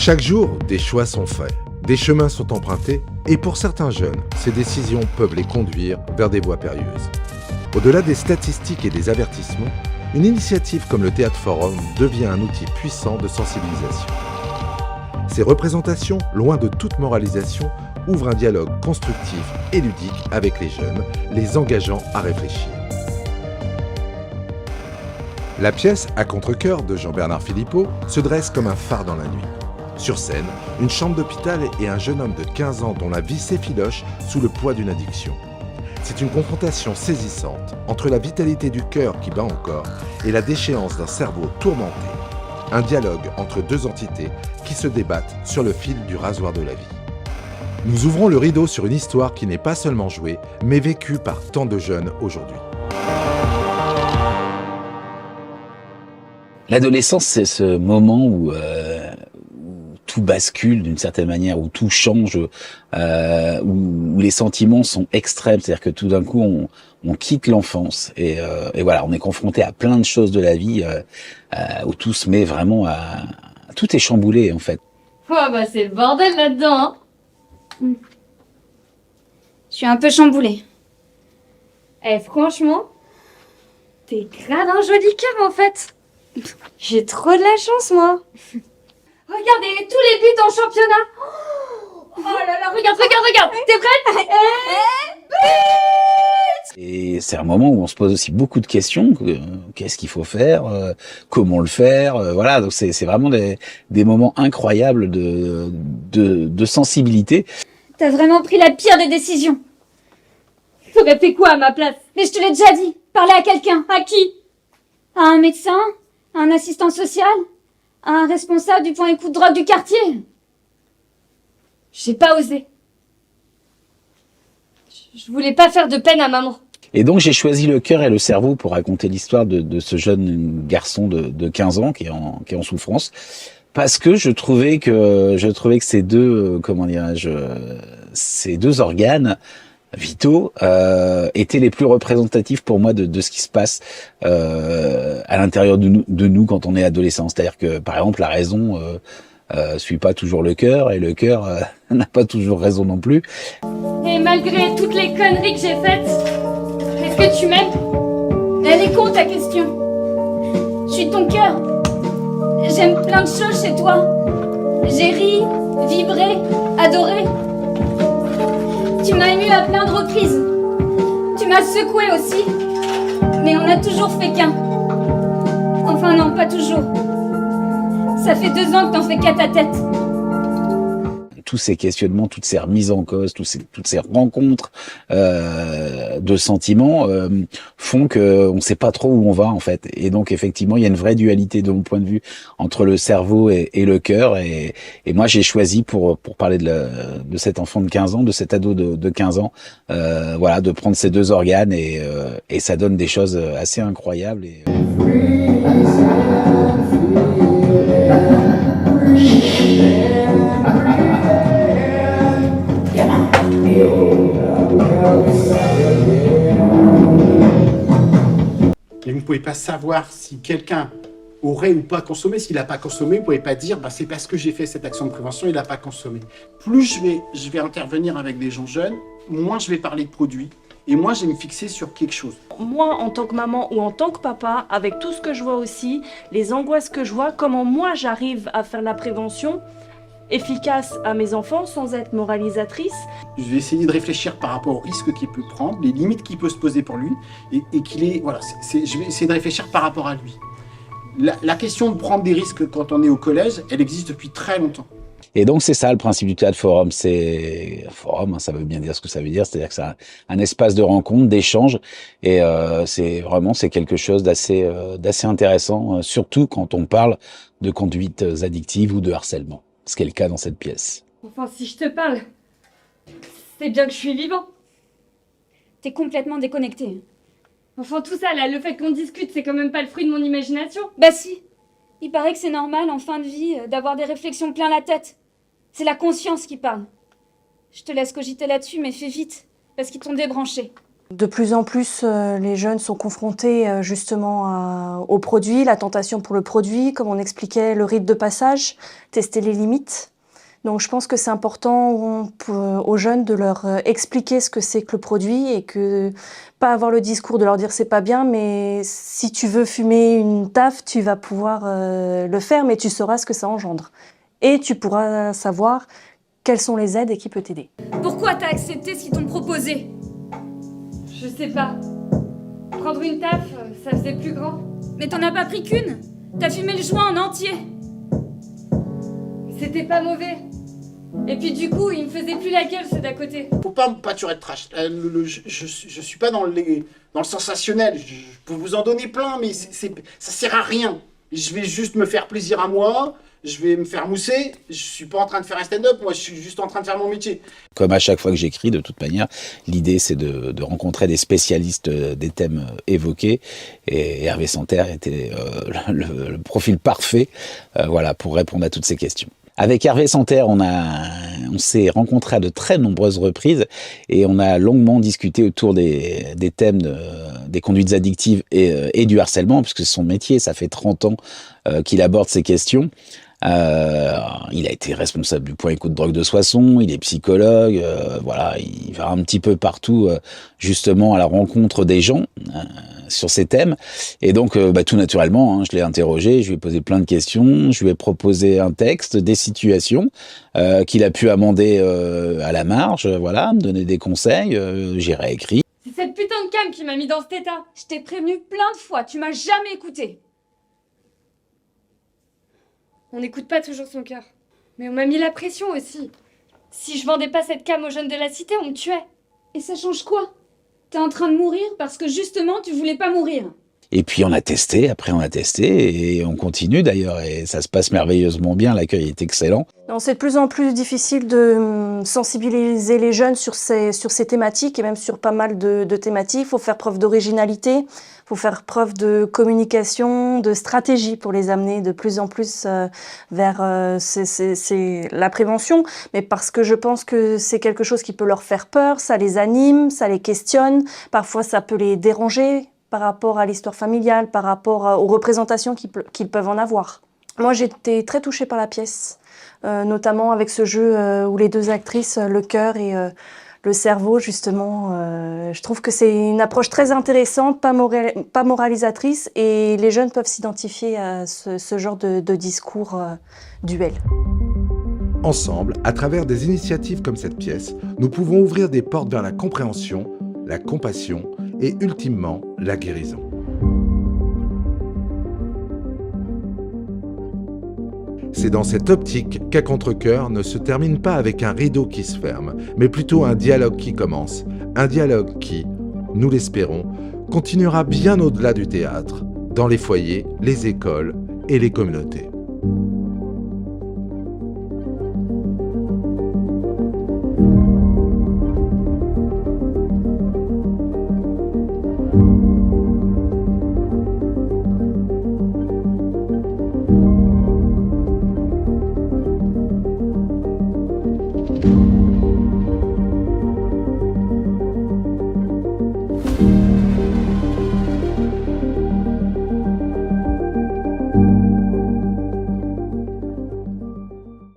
Chaque jour, des choix sont faits, des chemins sont empruntés et pour certains jeunes, ces décisions peuvent les conduire vers des voies périlleuses. Au-delà des statistiques et des avertissements, une initiative comme le Théâtre Forum devient un outil puissant de sensibilisation. Ces représentations, loin de toute moralisation, ouvrent un dialogue constructif et ludique avec les jeunes, les engageant à réfléchir. La pièce « À contre-cœur » de Jean-Bernard Philippot se dresse comme un phare dans la nuit. Sur scène, une chambre d'hôpital et un jeune homme de 15 ans dont la vie s'effiloche sous le poids d'une addiction. C'est une confrontation saisissante entre la vitalité du cœur qui bat encore et la déchéance d'un cerveau tourmenté. Un dialogue entre deux entités qui se débattent sur le fil du rasoir de la vie. Nous ouvrons le rideau sur une histoire qui n'est pas seulement jouée, mais vécue par tant de jeunes aujourd'hui. L'adolescence, c'est ce moment où tout bascule d'une certaine manière, où tout change, où les sentiments sont extrêmes. C'est-à-dire que tout d'un coup, on quitte l'enfance et voilà, on est confronté à plein de choses de la vie où tout se met vraiment à... Tout est chamboulé, en fait. Oh, bah c'est le bordel là-dedans, hein. Je suis un peu chamboulée. Eh, franchement, t'es grave un joli cœur, en fait. J'ai trop de la chance, moi. Regardez, tous les buts en championnat. Oh là là, regarde. T'es prête? Et c'est un moment où on se pose aussi beaucoup de questions. Qu'est-ce qu'il faut faire? Comment le faire? Voilà, donc c'est vraiment des moments incroyables de sensibilité. T'as vraiment pris la pire des décisions. T'aurais fait quoi à ma place? Mais je te l'ai déjà dit. Parler à quelqu'un. À qui? À un médecin? À un assistant social? À un responsable du point écoute drogue du quartier? J'ai pas osé. Je voulais pas faire de peine à maman. Et donc j'ai choisi le cœur et le cerveau pour raconter l'histoire de ce jeune garçon de 15 ans qui est en souffrance, parce que je trouvais que ces deux ces deux organes vitaux étaient les plus représentatifs pour moi de ce qui se passe à l'intérieur de nous quand on est adolescent. C'est-à-dire que par exemple la raison suit pas toujours le cœur et le cœur n'a pas toujours raison non plus. Et malgré toutes les conneries que j'ai faites, est-ce que tu m'aimes? Elle est con ta question. Je suis ton cœur. J'aime plein de choses chez toi. J'ai ri, vibré, adoré. Tu m'as ému à plein de reprises. Tu m'as secoué aussi. Mais on a toujours fait qu'un. Enfin non, pas toujours. Ça fait 2 ans que t'en fais qu'à ta tête. Tous ces questionnements, toutes ces remises en cause, toutes ces rencontres de sentiments font que on sait pas trop où on va en fait. Et donc effectivement, il y a une vraie dualité de mon point de vue entre le cerveau et le cœur. Et moi, j'ai choisi pour parler de cet enfant de 15 ans, de cet ado de 15 ans, voilà, de prendre ces deux organes et ça donne des choses assez incroyables. Et vous ne pouvez pas savoir si quelqu'un aurait ou pas consommé. S'il n'a pas consommé, vous ne pouvez pas dire bah, c'est parce que j'ai fait cette action de prévention, il n'a pas consommé. Plus je vais intervenir avec des gens jeunes, moins je vais parler de produits et moins je vais me fixer sur quelque chose. Moi, en tant que maman ou en tant que papa, avec tout ce que je vois aussi, les angoisses que je vois, comment moi j'arrive à faire la prévention efficace à mes enfants sans être moralisatrice. Je vais essayer de réfléchir par rapport aux risques qu'il peut prendre, les limites qu'il peut se poser pour lui, et qu'il est, voilà, je vais essayer de réfléchir par rapport à lui. La question de prendre des risques quand on est au collège, elle existe depuis très longtemps. Et donc c'est ça le principe du Théâtre Forum, c'est forum, hein, ça veut bien dire ce que ça veut dire, c'est-à-dire que c'est un espace de rencontre, d'échange, et c'est quelque chose d'assez intéressant, surtout quand on parle de conduites addictives ou de harcèlement, ce qui est le cas dans cette pièce. Enfin, si je te parle, c'est bien que je suis vivant. T'es complètement déconnecté. Enfin, tout ça, là, le fait qu'on discute, c'est quand même pas le fruit de mon imagination. Bah si. Il paraît que c'est normal, en fin de vie, d'avoir des réflexions plein la tête. C'est la conscience qui parle. Je te laisse cogiter là-dessus, mais fais vite, parce qu'ils t'ont débranché. De plus en plus, les jeunes sont confrontés justement au produit, la tentation pour le produit, comme on expliquait, le rite de passage, tester les limites. Donc je pense que c'est important aux jeunes de leur expliquer ce que c'est que le produit et que pas avoir le discours de leur dire c'est pas bien, mais si tu veux fumer une taf, tu vas pouvoir le faire, mais tu sauras ce que ça engendre. Et tu pourras savoir quelles sont les aides et qui peut t'aider. Pourquoi t'as accepté ce qu'ils t'ont proposé? Je sais pas. Prendre une taf, ça faisait plus grand. Mais t'en as pas pris qu'une. T'as fumé le joint en entier. C'était pas mauvais. Et puis du coup, il me faisait plus la gueule ceux d'à côté. Faut pas me pâturer de trash. Je suis pas dans le sensationnel. Je peux vous en donner plein, mais ça sert à rien. Je vais juste me faire plaisir à moi. Je vais me faire mousser. Je suis pas en train de faire un stand-up. Moi, je suis juste en train de faire mon métier. Comme à chaque fois que j'écris, de toute manière, l'idée c'est de rencontrer des spécialistes des thèmes évoqués. Et Hervé Santerre était le profil parfait, voilà, pour répondre à toutes ces questions. Avec Hervé Santerre, on s'est rencontrés à de très nombreuses reprises et on a longuement discuté autour des thèmes des conduites addictives et du harcèlement, puisque c'est son métier, ça fait 30 ans qu'il aborde ces questions. Il a été responsable du point écoute drogue de Soissons, il est psychologue, voilà, il va un petit peu partout justement à la rencontre des gens sur ces thèmes. Et donc tout naturellement, je l'ai interrogé, je lui ai posé plein de questions, je lui ai proposé un texte, des situations qu'il a pu amender à la marge, voilà, me donner des conseils, j'ai réécrit. C'est cette putain de cam qui m'a mis dans cet état. Je t'ai prévenu plein de fois, tu m'as jamais écouté. On n'écoute pas toujours son cœur. Mais on m'a mis la pression aussi. Si je vendais pas cette cam aux jeunes de la cité, on me tuait. Et ça change quoi? T'es en train de mourir parce que justement tu voulais pas mourir. Et puis on a testé, après on a testé, et on continue d'ailleurs, et ça se passe merveilleusement bien, l'accueil est excellent. C'est de plus en plus difficile de sensibiliser les jeunes sur ces thématiques, et même sur pas mal de thématiques. Il faut faire preuve d'originalité, il faut faire preuve de communication, de stratégie pour les amener de plus en plus vers la prévention, mais parce que je pense que c'est quelque chose qui peut leur faire peur, ça les anime, ça les questionne, parfois ça peut les déranger, par rapport à l'histoire familiale, par rapport aux représentations qu'ils peuvent en avoir. Moi, j'ai été très touchée par la pièce, notamment avec ce jeu où les deux actrices, le cœur et le cerveau, justement. Je trouve que c'est une approche très intéressante, pas moralisatrice, et les jeunes peuvent s'identifier à ce genre de discours duel. Ensemble, à travers des initiatives comme cette pièce, nous pouvons ouvrir des portes vers la compréhension, la compassion et ultimement la guérison. C'est dans cette optique qu'À Contre-Cœur ne se termine pas avec un rideau qui se ferme, mais plutôt un dialogue qui commence, un dialogue qui, nous l'espérons, continuera bien au-delà du théâtre, dans les foyers, les écoles et les communautés. Thank you.